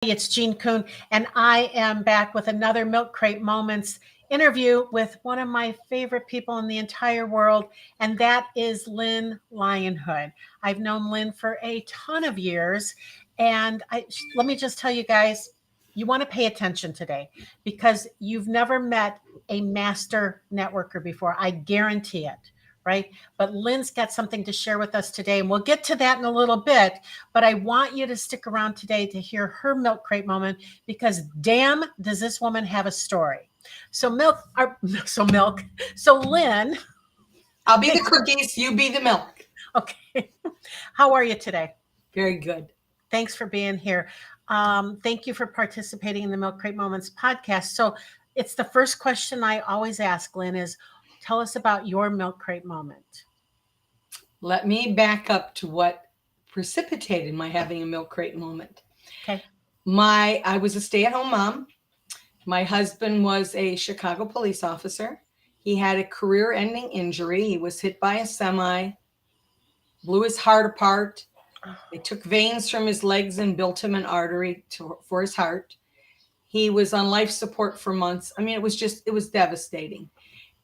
It's Jean Kuhn, and I am back with another Milk Crate Moments interview with one of my favorite people in the entire world, and that is Lynn Lionhood. I've known Lynn for a ton of years, and let me just tell you guys, you want to pay attention today because you've never met a master networker before. I guarantee it. Right. But Lynn's got something to share with us today, and we'll get to that in a little bit. But I want you to stick around today to hear her milk crate moment because damn, does this woman have a story. So Lynn. I'll be the cookies, you be the milk. Okay. How are you today? Very good. Thanks for being here. Thank you for participating in the Milk Crate Moments podcast. So it's the first question I always ask, Lynn, is tell us about your milk crate moment. Let me back up to what precipitated my having a milk crate moment. Okay. I was a stay-at-home mom. My husband was a Chicago police officer. He had a career-ending injury. He was hit by a semi, blew his heart apart. They took veins from his legs and built him an artery for his heart. He was on life support for months. I mean, it was devastating.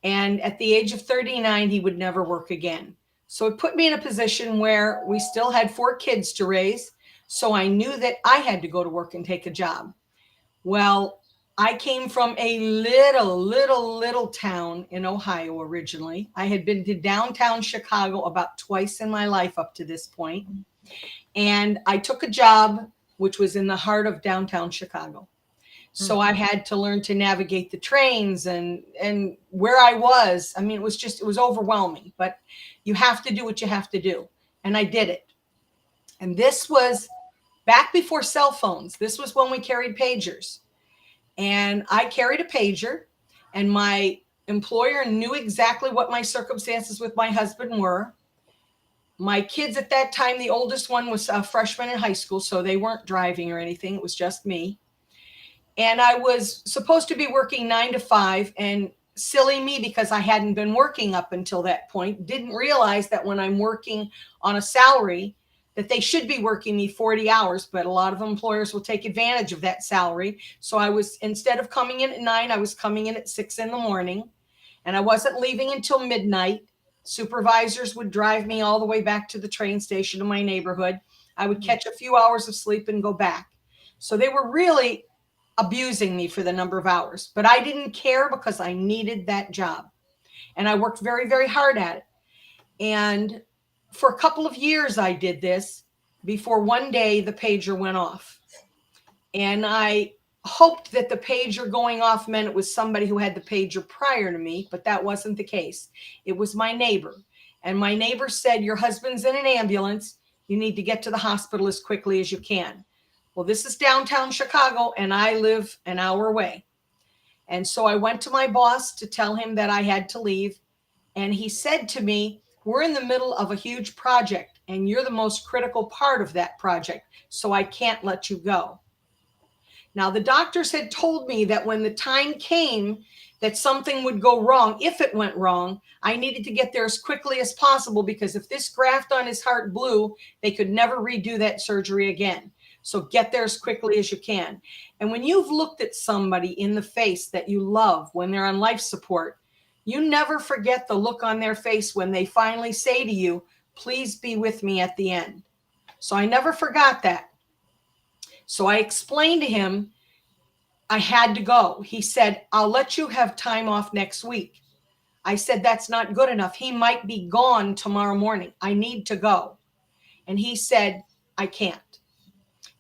And at the age of 39, he would never work again. So it put me in a position where we still had 4 kids to raise. So I knew that I had to go to work and take a job. Well, I came from a little town in Ohio originally. I had been to downtown Chicago about twice in my life up to this point. And I took a job which was in the heart of downtown Chicago. So I had to learn to navigate the trains and where I was. I mean, it was overwhelming, but you have to do what you have to do. And I did it. And this was back before cell phones. This was when we carried pagers. And I carried a pager, and my employer knew exactly what my circumstances with my husband were. My kids at that time, the oldest one was a freshman in high school, so they weren't driving or anything. It was just me. And I was supposed to be working 9 to 5, and silly me, because I hadn't been working up until that point, didn't realize that when I'm working on a salary, that they should be working me 40 hours, but a lot of employers will take advantage of that salary. So instead of coming in at 9, I was coming in at 6 in the morning, and I wasn't leaving until midnight. Supervisors would drive me all the way back to the train station in my neighborhood. I would catch a few hours of sleep and go back. So they were really abusing me for the number of hours, but I didn't care because I needed that job. And I worked very, very hard at it. And for a couple of years, I did this before one day the pager went off. And I hoped that the pager going off meant it was somebody who had the pager prior to me, but that wasn't the case. It was my neighbor. And my neighbor said, "Your husband's in an ambulance. You need to get to the hospital as quickly as you can." Well, this is downtown Chicago, and I live an hour away. And so I went to my boss to tell him that I had to leave. And he said to me, "We're in the middle of a huge project, and you're the most critical part of that project, so I can't let you go." Now, the doctors had told me that when the time came that something would go wrong, if it went wrong, I needed to get there as quickly as possible, because if this graft on his heart blew, they could never redo that surgery again. So get there as quickly as you can. And when you've looked at somebody in the face that you love when they're on life support, you never forget the look on their face when they finally say to you, "Please be with me at the end." So I never forgot that. So I explained to him I had to go. He said, "I'll let you have time off next week." I said, "That's not good enough. He might be gone tomorrow morning. I need to go." And he said, "I can't."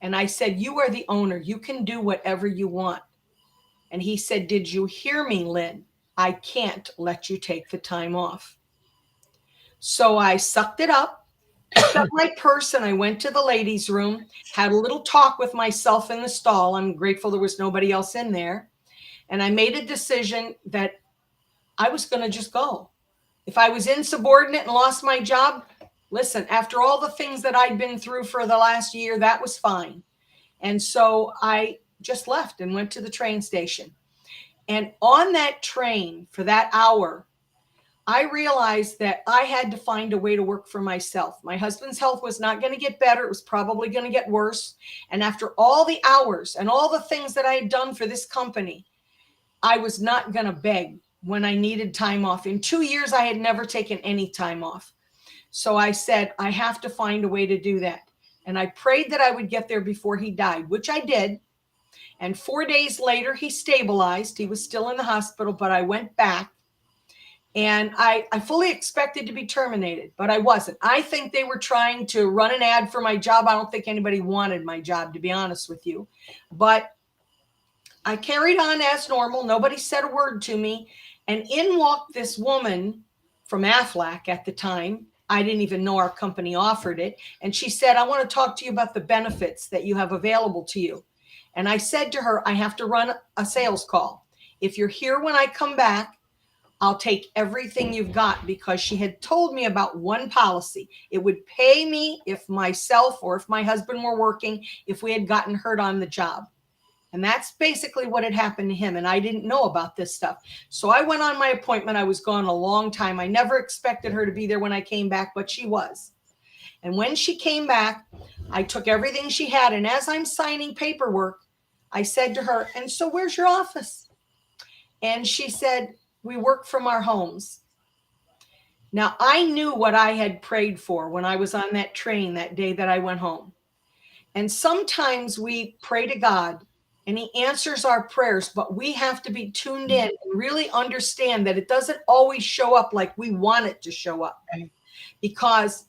And I said, "You are the owner. You can do whatever you want." And he said, "Did you hear me, Lynn? I can't let you take the time off." So I sucked it up, picked up my purse, and I went to the ladies' room, had a little talk with myself in the stall. I'm grateful there was nobody else in there. And I made a decision that I was going to just go. If I was insubordinate and lost my job, listen, after all the things that I'd been through for the last year, that was fine. And so I just left and went to the train station. And on that train for that hour, I realized that I had to find a way to work for myself. My husband's health was not going to get better. It was probably going to get worse. And after all the hours and all the things that I had done for this company, I was not going to beg when I needed time off. In 2 years, I had never taken any time off. So I said, I have to find a way to do that. And I prayed that I would get there before he died, which I did. And 4 days later, he stabilized. He was still in the hospital, but I went back. And I fully expected to be terminated, but I wasn't. I think they were trying to run an ad for my job. I don't think anybody wanted my job, to be honest with you. But I carried on as normal. Nobody said a word to me. And in walked this woman from Aflac at the time. I didn't even know our company offered it. And she said, I want to talk to you about the benefits that you have available to you. And I said to her, I have to run a sales call. If you're here when I come back, I'll take everything you've got, because she had told me about one policy. It would pay me if myself or if my husband were working, if we had gotten hurt on the job. And that's basically what had happened to him. And I didn't know about this stuff. So I went on my appointment. I was gone a long time. I never expected her to be there when I came back, but she was. And when she came back, I took everything she had. And as I'm signing paperwork, I said to her, and so where's your office? And she said, we work from our homes. Now, I knew what I had prayed for when I was on that train that day that I went home. And sometimes we pray to God and he answers our prayers, but we have to be tuned in and really understand that it doesn't always show up like we want it to show up. Because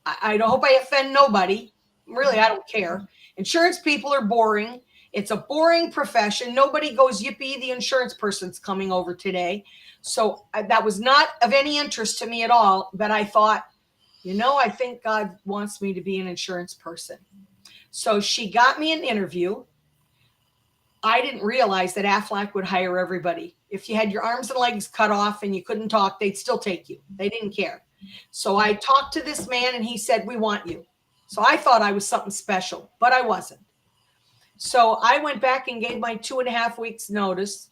I hope I offend nobody. Really, I don't care. Insurance people are boring. It's a boring profession. Nobody goes, yippee, the insurance person's coming over today. So that was not of any interest to me at all. But I thought, I think God wants me to be an insurance person. So she got me an interview. I didn't realize that Aflac would hire everybody. If you had your arms and legs cut off and you couldn't talk, they'd still take you. They didn't care. So I talked to this man and he said, we want you. So I thought I was something special, but I wasn't. So I went back and gave my 2.5 weeks notice.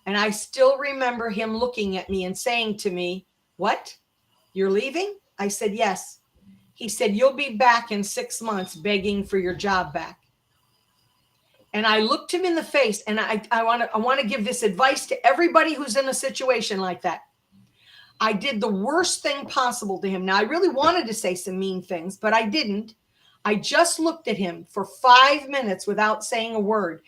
And I still remember him looking at me and saying to me, what? You're leaving? I said, yes. He said, you'll be back in 6 months begging for your job back. And I looked him in the face, and I want to give this advice to everybody who's in a situation like that. I did the worst thing possible to him. Now, I really wanted to say some mean things, but I didn't. I just looked at him for 5 minutes without saying a word.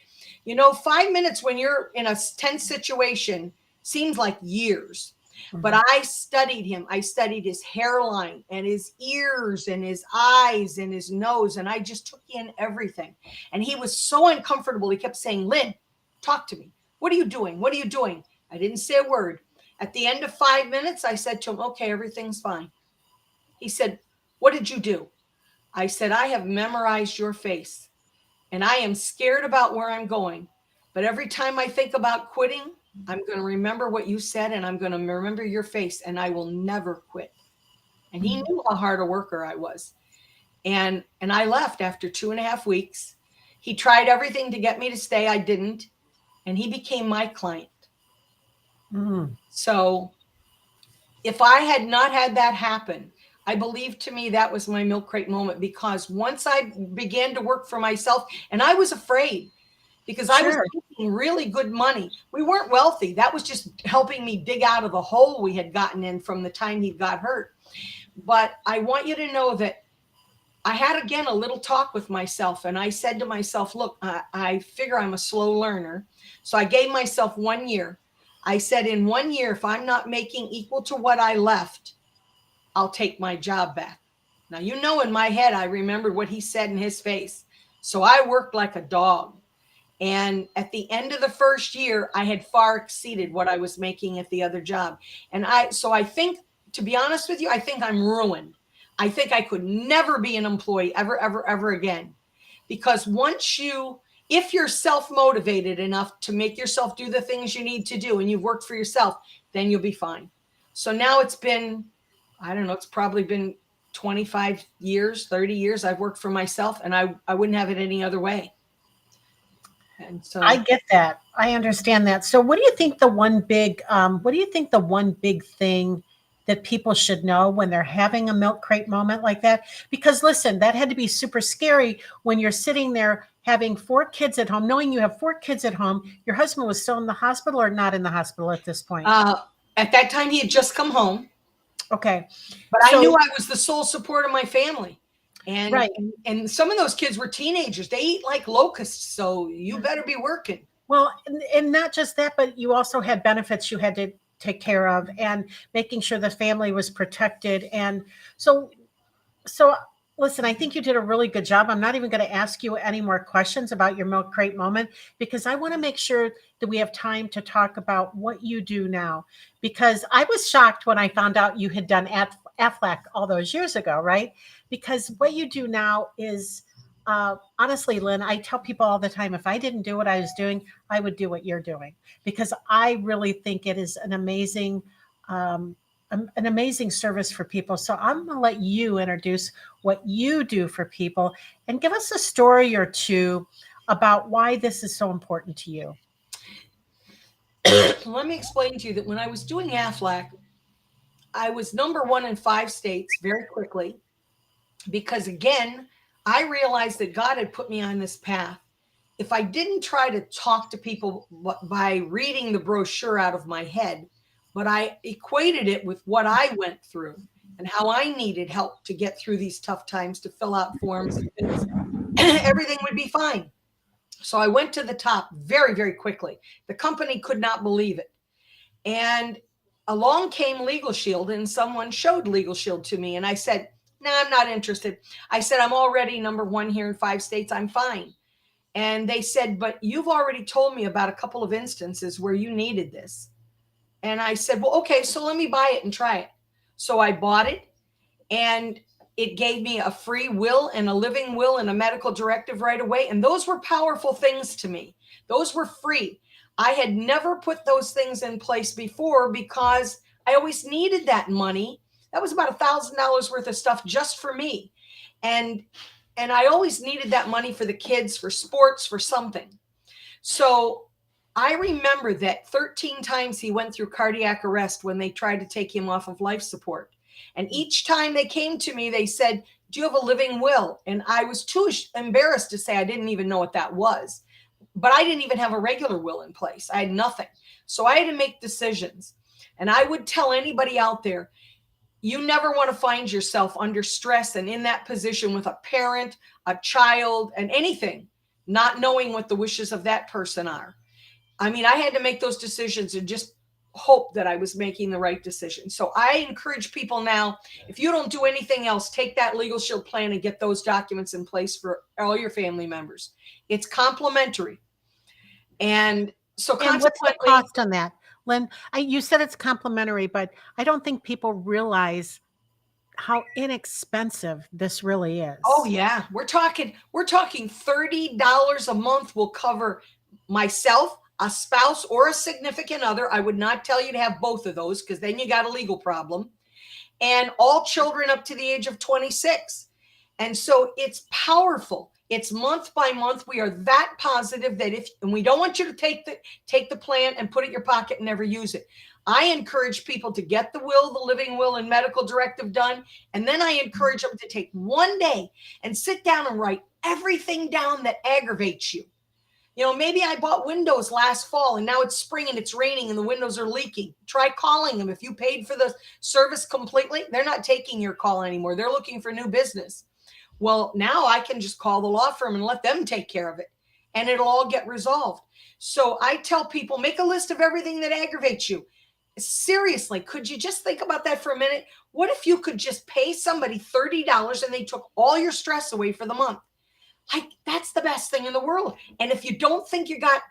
5 minutes when you're in a tense situation seems like years. Mm-hmm. But I studied him. I studied his hairline and his ears and his eyes and his nose. And I just took in everything. And he was so uncomfortable. He kept saying, Lynn, talk to me. What are you doing? What are you doing? I didn't say a word. At the end of 5 minutes, I said to him, okay, everything's fine. He said, what did you do? I said, I have memorized your face and I am scared about where I'm going. But every time I think about quitting, I'm going to remember what you said and I'm going to remember your face and I will never quit. And he knew how hard a worker I was. And I left after 2.5 weeks. He tried everything to get me to stay. I didn't. And he became my client. Mm. So if I had not had that happen, I believe to me that was my milk crate moment, because once I began to work for myself, and I was afraid because I was making really good money. We weren't wealthy. That was just helping me dig out of the hole we had gotten in from the time he got hurt. But I want you to know that I had, again, a little talk with myself. And I said to myself, look, I figure I'm a slow learner. So I gave myself 1 year. I said, in 1 year, if I'm not making equal to what I left, I'll take my job back. Now, in my head, I remembered what he said in his face. So I worked like a dog. And at the end of the first year, I had far exceeded what I was making at the other job. And so I think, to be honest with you, I think I'm ruined. I think I could never be an employee ever, ever, ever again. Because if you're self-motivated enough to make yourself do the things you need to do and you've worked for yourself, then you'll be fine. So now it's been, I don't know, it's probably been 25 years, 30 years I've worked for myself, and I wouldn't have it any other way. And so I get that. I understand that. So what do you think the one big thing that people should know when they're having a milk crate moment like that? Because listen, that had to be super scary when you're sitting there having 4 kids at home, knowing you have 4 kids at home. Your husband was still in the hospital or not in the hospital at this point? At that time, he had just come home. Okay. But I knew I was the sole support of my family. And, right. and some of those kids were teenagers. They eat like locusts, so you better be working. Well, and not just that, but you also had benefits you had to take care of and making sure the family was protected. And so listen, I think you did a really good job. I'm not even going to ask you any more questions about your milk crate moment because I want to make sure that we have time to talk about what you do now. Because I was shocked when I found out you had done Aflac all those years ago, right? Because what you do now is, honestly, Lynn, I tell people all the time, if I didn't do what I was doing, I would do what you're doing because I really think it is um, an amazing service for people. So I'm going to let you introduce what you do for people and give us a story or two about why this is so important to you. Let me explain to you that when I was doing Aflac, I was #1 in 5 states very quickly because, again, I realized that God had put me on this path. If I didn't try to talk to people by reading the brochure out of my head, but I equated it with what I went through and how I needed help to get through these tough times, to fill out forms and things, everything would be fine. So I went to the top very, very quickly. The company could not believe it. And along came Legal Shield, and someone showed Legal Shield to me. And I said, no, I'm not interested. I said, I'm already #1 here in 5 states. I'm fine. And they said, but you've already told me about a couple of instances where you needed this. And I said, well, okay, so let me buy it and try it. So I bought it, and it gave me a free will and a living will and a medical directive right away. And those were powerful things to me. Those were free. I had never put those things in place before because I always needed that money. That was about $1,000 worth of stuff just for me. And I always needed that money for the kids, for sports, for something. So I remember that 13 times he went through cardiac arrest when they tried to take him off of life support. And each time they came to me, they said, do you have a living will? And I was too embarrassed to say I didn't even know what that was. But I didn't even have a regular will in place. I had nothing. So I had to make decisions. And I would tell anybody out there, you never want to find yourself under stress and in that position with a parent, a child, and anything, not knowing what the wishes of that person are. I mean, I had to make those decisions and just hope that I was making the right decision. So I encourage people now, if you don't do anything else, take that Legal Shield plan and get those documents in place for all your family members. It's complimentary. And so and what's the cost on that? Lynn, you said it's complimentary, but I don't think people realize how inexpensive this really is. Oh yeah, we're talking $30 a month will cover myself, a spouse, or a significant other. I would not tell you to have both of those because then you got a legal problem. And all children up to the age of 26. And so it's powerful. It's month by month. We are that positive that and we don't want you to take the plan and put it in your pocket and never use it. I encourage people to get the will, the living will, and medical directive done. And then I encourage them to take one day and sit down and write everything down that aggravates you. You know, maybe I bought windows last fall and now it's spring and it's raining and the windows are leaking. Try calling them. If you paid for the service completely, they're not taking your call anymore. They're looking for new business. Well, now I can just call the law firm and let them take care of it and it'll all get resolved. So I tell people, make a list of everything that aggravates you. Seriously, could you just think about that for a minute? What if you could just pay somebody $30 and they took all your stress away for the month? Like, that's the best thing in the world. And if you don't think you got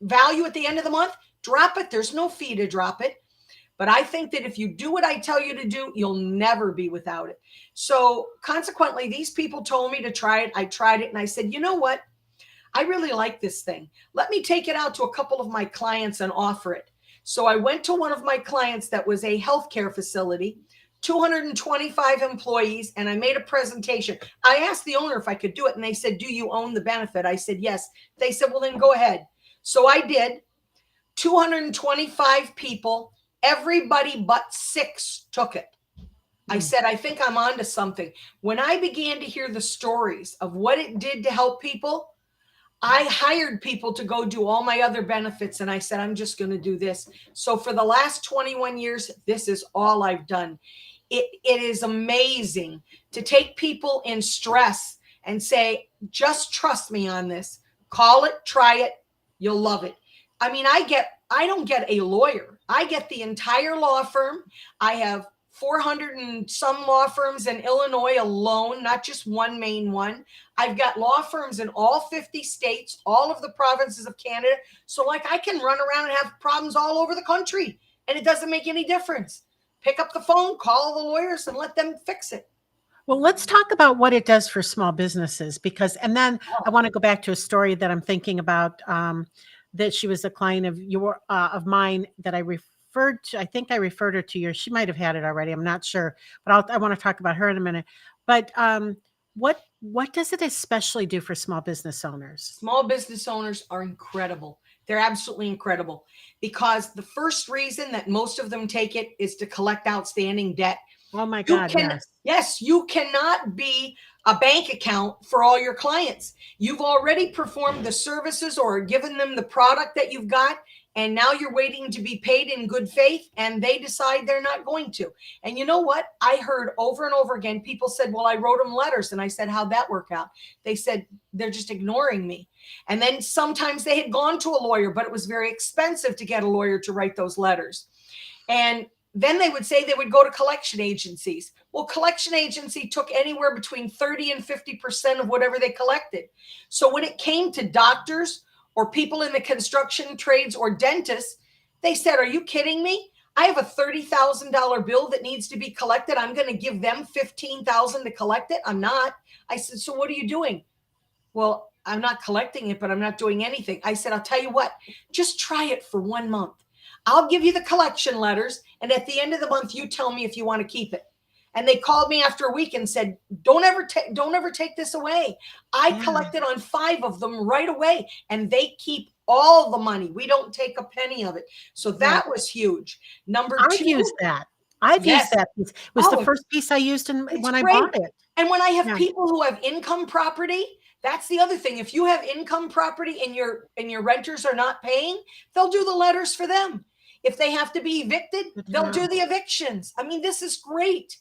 value at the end of the month, drop it. There's no fee to drop it. But I think that if you do what I tell you to do, you'll never be without it. So consequently, these people told me to try it. I tried it and I said, you know what? I really like this thing. Let me take it out to a couple of my clients and offer it. So I went to one of my clients that was a healthcare facility, 225 employees, and I made a presentation. I asked the owner if I could do it, and they said, do you own the benefit? I said, yes. They said, well, then go ahead. So I did. 225 people, Everybody but 6 took it. I said, I think I'm onto something. When I began to hear the stories of what it did to help people, I hired people to go do all my other benefits. And I said, I'm just going to do this. So for the last 21 years, this is all I've done. It is amazing to take people in stress and say, just trust me on this. Call it, try it. You'll love it. I mean, I don't get a lawyer. I get the entire law firm. I have 400 and some law firms in Illinois alone, not just one main one. I've got law firms in all 50 states, all of the provinces of Canada. So like I can run around and have problems all over the country, and it doesn't make any difference. Pick up the phone, call the lawyers, and let them fix it. Well, let's talk about what it does for small businesses, because, and then I want to go back to a story that I'm thinking about, that she was a client of mine that I referred to. I think I referred her to you. She might have had it already. I'm not sure, but I want to talk about her in a minute. But what does it especially do for small business owners? Small business owners are incredible. They're absolutely incredible, because the first reason that most of them take it is to collect outstanding debt. Oh my God, yes. Yes, you cannot be a bank account for all your clients. You've already performed the services or given them the product that you've got, and now you're waiting to be paid in good faith, and they decide they're not going to. And you know what? I heard over and over again, people said, well, I wrote them letters. And I said, how'd that work out? They said, they're just ignoring me. And then sometimes they had gone to a lawyer, but it was very expensive to get a lawyer to write those letters. And then they would say they would go to collection agencies. Well, collection agency took anywhere between 30 and 50% of whatever they collected. So when it came to doctors or people in the construction trades or dentists, they said, are you kidding me? I have a $30,000 bill that needs to be collected. I'm going to give them $15,000 to collect it. I'm not. I said, so what are you doing? Well, I'm not collecting it, but I'm not doing anything. I said, I'll tell you what, just try it for 1 month. I'll give you the collection letters, and at the end of the month, you tell me if you want to keep it. And they called me after a week and said, don't ever take this away. I collected on 5 of them right away, and they keep all the money. We don't take a penny of it. So that was huge. Number 2. I've used that. I've used that piece. It was the first piece I used when I bought it. And when I have people who have income property, that's the other thing. If you have income property and your renters are not paying, they'll do the letters for them. If they have to be evicted, they'll do the evictions. I mean, this is great.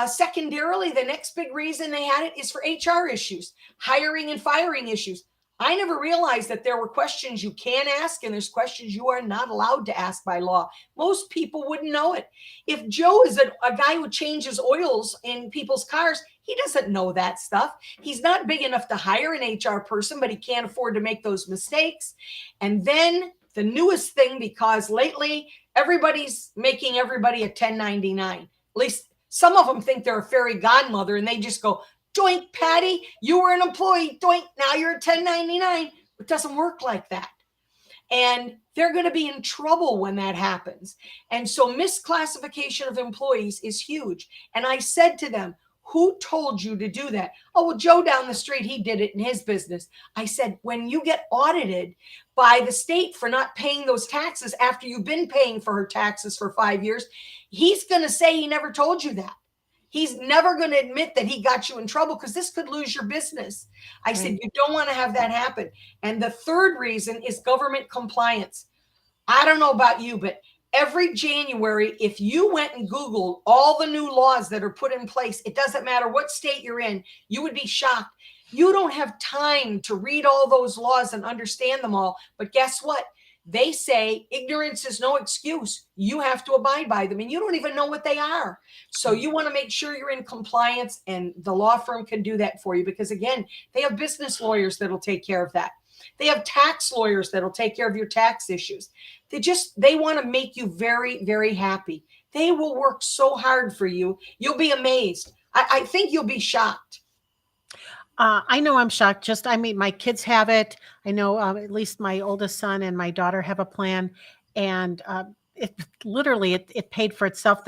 Secondarily, the next big reason they had it is for HR issues, hiring and firing issues. I never realized that there were questions you can ask and there's questions you are not allowed to ask by law. Most people wouldn't know it. If Joe is a guy who changes oils in people's cars, he doesn't know that stuff. He's not big enough to hire an HR person, but he can't afford to make those mistakes. And then the newest thing, because lately everybody's making everybody a 1099. At least some of them think they're a fairy godmother and they just go, doink, Patty, you were an employee, doink, now you're a 1099. It doesn't work like that. And they're going to be in trouble when that happens. And so misclassification of employees is huge. And I said to them, who told you to do that? Oh, well, Joe down the street, he did it in his business. I said, when you get audited by the state for not paying those taxes after you've been paying for her taxes for 5 years, he's going to say he never told you that. He's never going to admit that he got you in trouble because this could lose your business. I said, you don't want to have that happen. And the third reason is government compliance. I don't know about you, but every January, if you went and Googled all the new laws that are put in place, it doesn't matter what state you're in, you would be shocked. You don't have time to read all those laws and understand them all. But guess what? They say ignorance is no excuse. You have to abide by them, and you don't even know what they are. So you want to make sure you're in compliance, and the law firm can do that for you because, again, they have business lawyers that'll take care of that. They have tax lawyers that'll take care of your tax issues. They want to make you very, very happy. They will work so hard for you. You'll be amazed. I think you'll be shocked. I know I'm shocked. I mean, my kids have it. I know at least my oldest son and my daughter have a plan, and it literally it paid for itself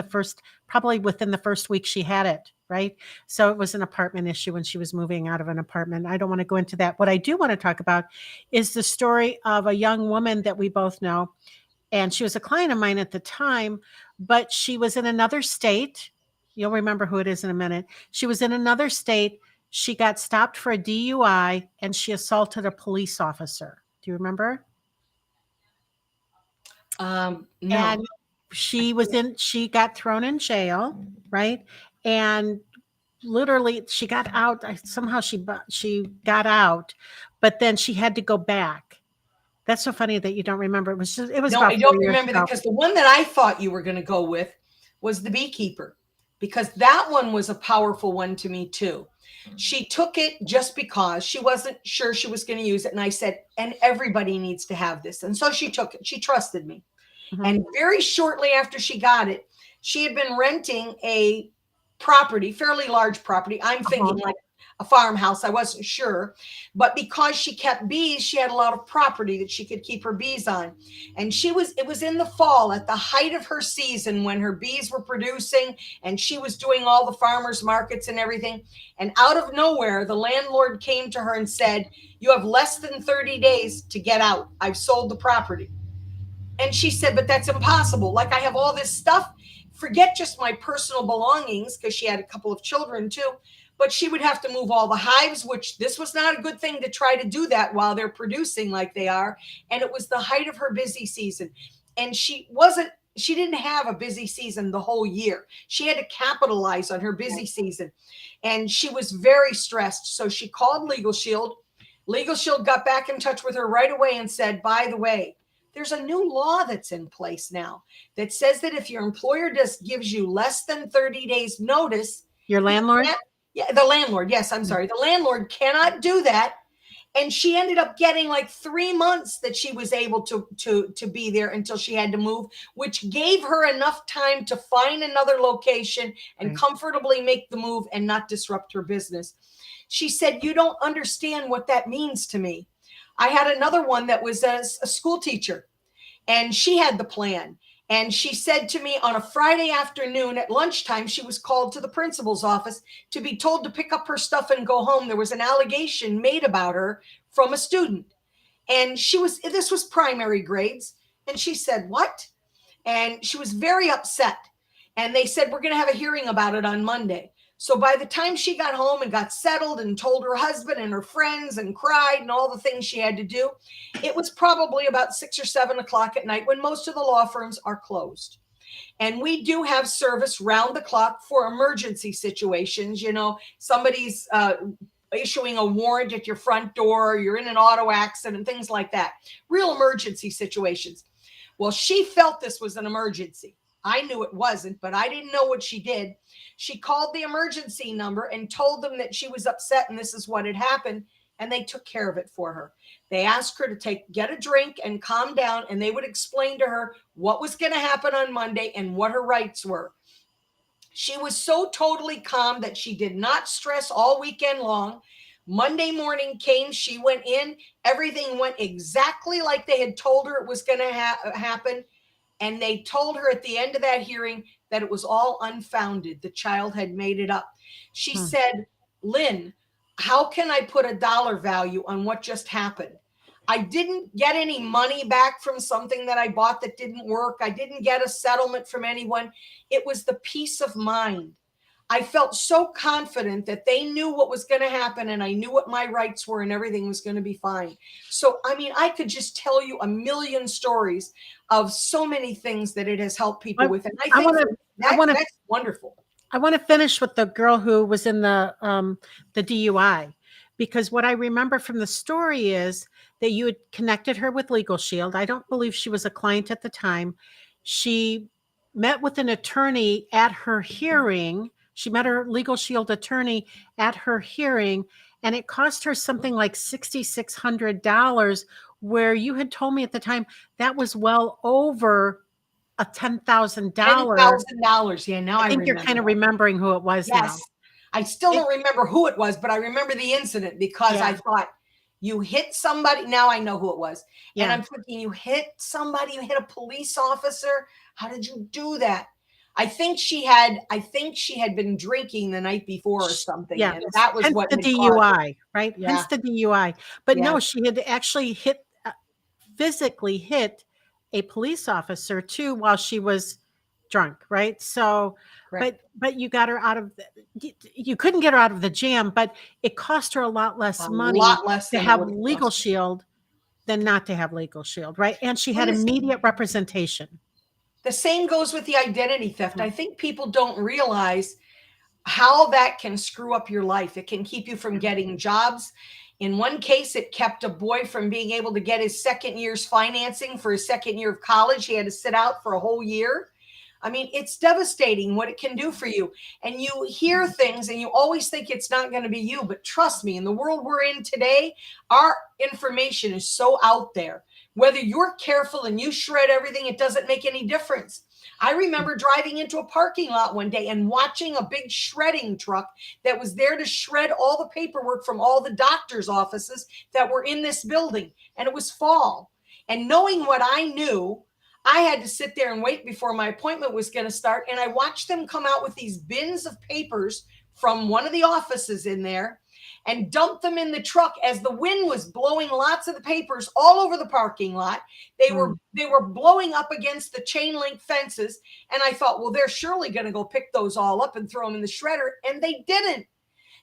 probably within the first week she had it. Right. So it was an apartment issue when she was moving out of an apartment. I don't want to go into that. What I do want to talk about is the story of a young woman that we both know. and she was a client of mine at the time, but she was in another state. You'll remember who it is in a minute. She was in another state. She got stopped for a DUI and she assaulted a police officer. Do you remember? No. And she got thrown in jail, right? And literally she got out. Somehow she got out, but then she had to go back. That's so funny that you don't remember. It was No, I about 4 don't years remember that, ago. because the one that I thought you were going to go with was the beekeeper, because that one was a powerful one to me too. She took it just because she wasn't sure she was going to use it. And I said, and everybody needs to have this. And so she took it. She trusted me. Mhm. And very shortly after she got it, she had been renting a property, fairly large property. I'm thinking like a farmhouse. I wasn't sure. But because she kept bees, she had a lot of property that she could keep her bees on. And it was in the fall at the height of her season when her bees were producing and she was doing all the farmers markets and everything. And out of nowhere, the landlord came to her and said, "You have less than 30 days to get out. I've sold the property." And she said, "But that's impossible. Like, I have all this stuff. Forget just my personal belongings," because she had a couple of children too. But she would have to move all the hives, which this was not a good thing to try to do that while they're producing like they are. And it was the height of her busy season. And she didn't have a busy season the whole year. She had to capitalize on her busy season. And she was very stressed. So she called Legal Shield. Legal Shield got back in touch with her right away and said, "By the way, there's a new law that's in place now that says that if your employer just gives you less than 30 days notice, Your landlord? yeah, the landlord, yes, I'm sorry, the landlord cannot do that." And she ended up getting like 3 months that she was able to be there until she had to move, which gave her enough time to find another location and Right. comfortably make the move and not disrupt her business. She said, "You don't understand what that means to me." I had another one that was a school teacher, and she had the plan. And she said to me on a Friday afternoon at lunchtime, she was called to the principal's office to be told to pick up her stuff and go home. There was an allegation made about her from a student. And this was primary grades. And she said, "What?" And she was very upset. And they said, "We're going to have a hearing about it on Monday." So by the time she got home and got settled and told her husband and her friends and cried and all the things she had to do, it was probably about 6 or 7 o'clock at night when most of the law firms are closed. And we do have service round the clock for emergency situations. Somebody's issuing a warrant at your front door, you're in an auto accident, things like that. Real emergency situations. Well, she felt this was an emergency. I knew it wasn't, but I didn't know what she did. She called the emergency number and told them that she was upset and this is what had happened. And they took care of it for her. They asked her to get a drink and calm down, and they would explain to her what was going to happen on Monday and what her rights were. She was so totally calm that she did not stress all weekend long. Monday morning came, she went in, everything went exactly like they had told her it was going to happen. And they told her at the end of that hearing that it was all unfounded. The child had made it up. She said, "Lynn, how can I put a dollar value on what just happened? I didn't get any money back from something that I bought that didn't work. I didn't get a settlement from anyone. It was the peace of mind. I felt so confident that they knew what was going to happen and I knew what my rights were and everything was going to be fine." So, I mean, I could just tell you a million stories of so many things that it has helped people with. And I think that's wonderful. I want to finish with the girl who was in the DUI, because what I remember from the story is that you had connected her with Legal Shield. I don't believe she was a client at the time. She met with an attorney at her hearing. She met her Legal Shield attorney at her hearing, and it cost her something like $6,600, where you had told me at the time that was well over a $10,000. $10,000. Yeah, now I I think you're remember kind of that. remembering who it was now. Yes. I still don't remember who it was, but I remember the incident because Yeah. I thought, you hit somebody. Now I know who it was. And Yeah. I'm thinking, you hit somebody, you hit a police officer. How did you do that? I think she had been drinking the night before or something. Yeah. And that was Hence what the had caused it. DUI, right? Yeah. Hence the DUI. But Yeah. no, she had actually physically hit a police officer too while she was drunk, right? So, Correct. but you got her out of you couldn't get her out of the jam, but it cost her a lot less A money lot less to than it have would have legal cost. shield than not to have legal shield, right? And she had Listen, immediate representation. the same goes with the identity theft. Mhm. I think people don't realize how that can screw up your life. It can keep you from getting jobs. In one case, it kept a boy from being able to get his second year's financing for his second year of college. He had to sit out for a whole year. I mean, it's devastating what it can do for you. And you hear things and you always think it's not going to be you. But trust me, in the world we're in today, our information is so out there. Whether you're careful and you shred everything, it doesn't make any difference. I remember driving into a parking lot one day and watching a big shredding truck that was there to shred all the paperwork from all the doctor's offices that were in this building. And it was fall. And knowing what I knew, I had to sit there and wait before my appointment was going to start. And I watched them come out with these bins of papers from one of the offices in there and dump them in the truck as the wind was blowing lots of the papers all over the parking lot. They were blowing up against the chain link fences. And I thought, well, they're surely going to go pick those all up and throw them in the shredder. And they didn't.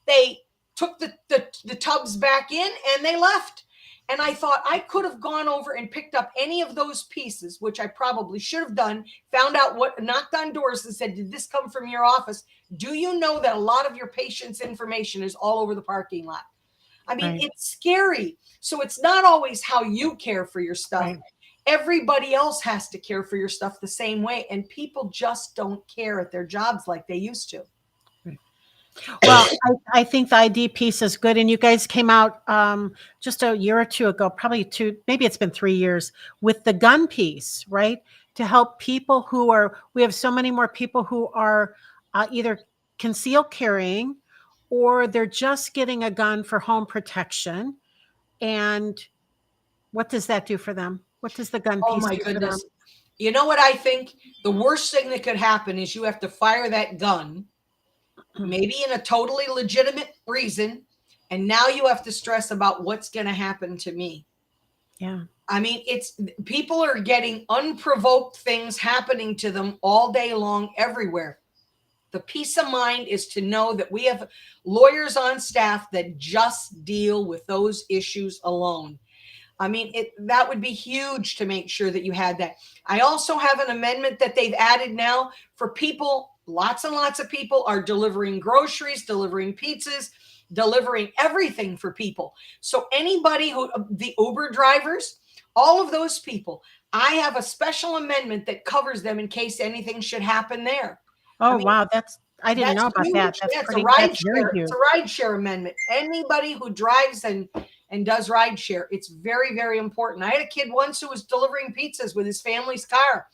They took the tubs back in and they left. And I thought I could have gone over and picked up any of those pieces, which I probably should have done, found out what, knocked on doors and said, did this come from your office? Do you know that a lot of your patient's information is all over the parking lot? I mean, Right. it's scary. So it's not always how you care for your stuff. Right. Everybody else has to care for your stuff the same way. And people just don't care at their jobs like they used to. Well, I think the ID piece is good. And you guys came out just a year or two ago, probably two, maybe it's been 3 years, with the gun piece, right? To help people we have so many more people who are either concealed carrying or they're just getting a gun for home protection. And what does that do for them? What does the gun Oh piece my do for them? goodness. You know what I think? The worst thing that could happen is you have to fire that gun, maybe in a totally legitimate reason, and now you have to stress about what's going to happen to me. Yeah. I mean, it's people are getting unprovoked things happening to them all day long everywhere. The peace of mind is to know that we have lawyers on staff that just deal with those issues alone. I mean, that would be huge to make sure that you had that. I also have an amendment that they've added now for people. Lots and lots of people are delivering groceries, delivering pizzas, delivering everything for people. So anybody the Uber drivers, all of those people, I have a special amendment that covers them in case anything should happen there. Oh, I mean, wow. I didn't that's know about that. huge. Yeah, That's very it's huge. a ride share amendment. Anybody who drives and does ride share, it's very, very important. I had a kid once who was delivering pizzas with his family's car,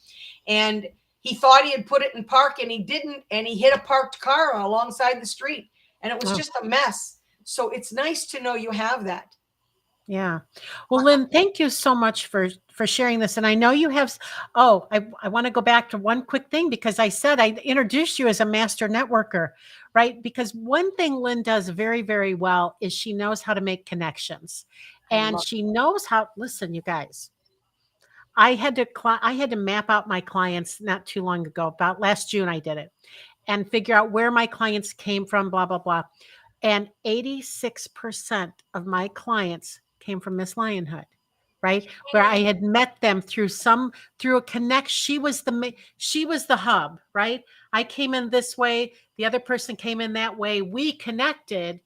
and he thought he had put it in park and he didn't, and he hit a parked car alongside the street, and it was Oh. just a mess. So it's nice to know you have that. Yeah. Well, Lynn, thank you so much for sharing this. And I know you have. Oh, I want to go back to one quick thing because I said I introduced you as a master networker, right? Because one thing Lynn does very, very well is she knows how to make connections, I and love she knows how. Listen, you guys. I had to map out my clients not too long ago. About last June, I did it and figure out where my clients came from. Blah blah blah. And 86% of my clients came from Miss Lionhood, right? Where I had met them through a connect. She was the hub, right? I came in this way, the other person came in that way. We connected,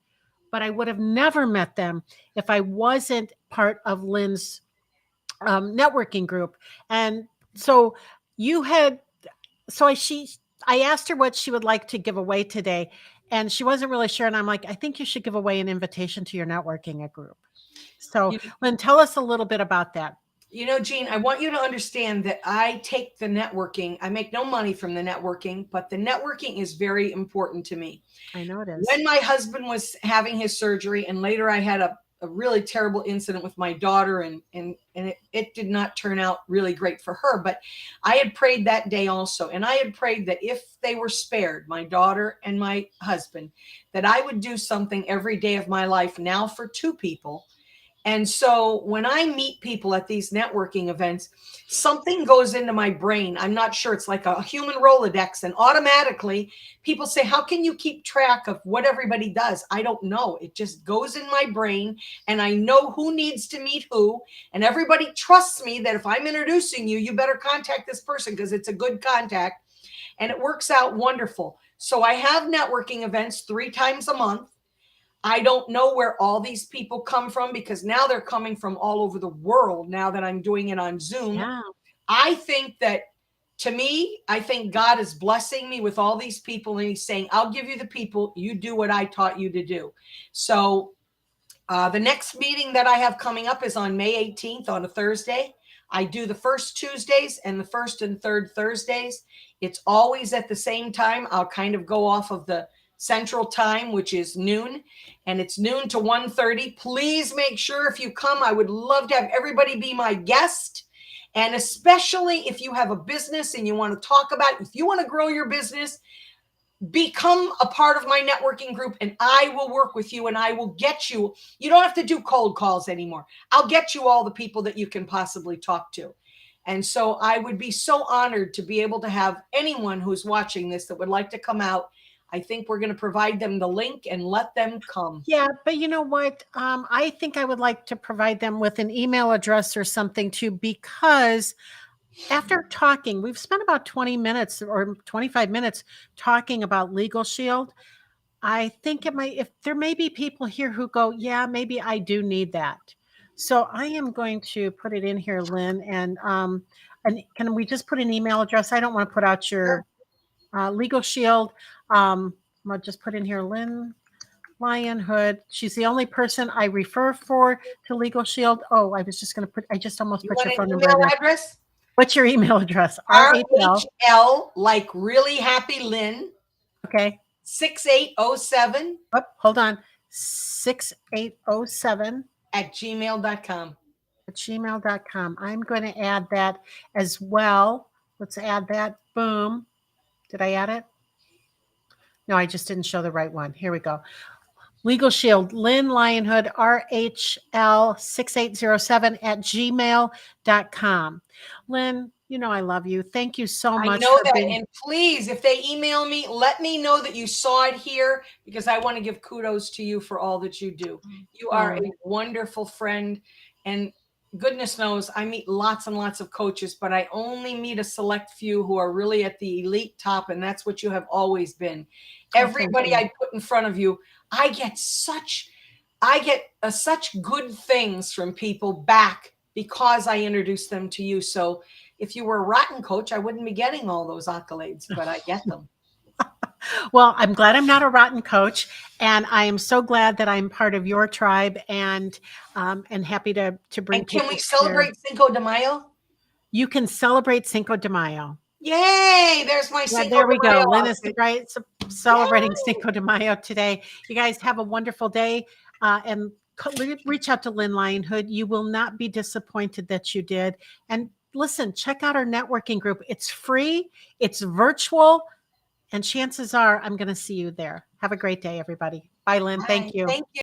but I would have never met them if I wasn't part of Lynn's networking group. And so you had so I asked her what she would like to give away today, and she wasn't really sure. And I'm like, I think you should give away an invitation to your networking group. So, you. Lynn, tell us a little bit about that. You know, Jean, I want you to understand that I take the networking. I make no money from the networking, but the networking is very important to me. I know it is. When my husband was having his surgery, and later I had a really terrible incident with my daughter, and it did not turn out really great for her. But I had prayed that day also, and I had prayed that if they were spared, my daughter and my husband, that I would do something every day of my life now for two people. And so when I meet people at these networking events, something goes into my brain. I'm not sure. It's like a human Rolodex. And automatically people say, how can you keep track of what everybody does? I don't know. It just goes in my brain and I know who needs to meet who. And everybody trusts me that if I'm introducing you, you better contact this person because it's a good contact. And it works out wonderful. So I have networking events 3 times a month. I don't know where all these people come from because now they're coming from all over the world now that I'm doing it on Zoom. Yeah. I think that, to me, I think God is blessing me with all these people and he's saying, I'll give you the people, you do what I taught you to do. So the next meeting that I have coming up is on May 18th on a Thursday. I do the first Tuesdays and the first and third Thursdays. It's always at the same time. I'll kind of go off of the Central Time, which is noon, and it's noon to 1:30. Please make sure if you come, I would love to have everybody be my guest. And especially if you have a business and you want to talk about, if you want to grow your business, become a part of my networking group and I will work with you and I will get you. You don't have to do cold calls anymore. I'll get you all the people that you can possibly talk to. And so I would be so honored to be able to have anyone who's watching this that would like to come out. I think we're going to provide them the link and let them come. Yeah, but you know what? I think I would like to provide them with an email address or something too, because after talking, we've spent about 20 minutes or 25 minutes talking about Legal Shield. I think it might, if there may be people here who go, yeah, maybe I do need that. So I am going to put it in here, Lynn, and can we just put an email address? I don't want to put out your Legal Shield. I'll just put in here, Lynn Lionhood. She's the only person I refer for to Legal Shield. Oh, I was just going to put, I just almost You put want your an phone number email in there. address? What's your email address? RHL. RHL, like really happy Lynn, Okay. 6807 Oh, hold on. 6807 at gmail.com. at gmail.com. I'm going to add that as well. Let's add that. Boom. Did I add it? No, I just didn't show the right one. Here we go. Legal Shield, Lynn Lionhood, RHL6807 at gmail.com. Lynn, you know I love you. Thank you so I much know for that. being. And please, if they email me, let me know that you saw it here because I want to give kudos to you for all that you do. You are a wonderful friend. And goodness knows, I meet lots and lots of coaches, but I only meet a select few who are really at the elite top. And that's what you have always been. Everybody I put in front of you, I get such good things from people back because I introduced them to you. So if you were a rotten coach, I wouldn't be getting all those accolades, but I get them. Well, I'm glad I'm not a rotten coach, and I am so glad that I'm part of your tribe, and happy to bring. And can we people celebrate here. Cinco de Mayo? You can celebrate Cinco de Mayo. Yay! There's my Yeah, Cinco there we de Mayo go. Lynn is outfit. celebrating Yay! Cinco de Mayo today. You guys have a wonderful day, and reach out to Lynn Lionhood. You will not be disappointed that you did. And listen, check out our networking group. It's free. It's virtual. And chances are I'm going to see you there. Have a great day, everybody. Bye, Lynn. Bye. Thank you. Thank you.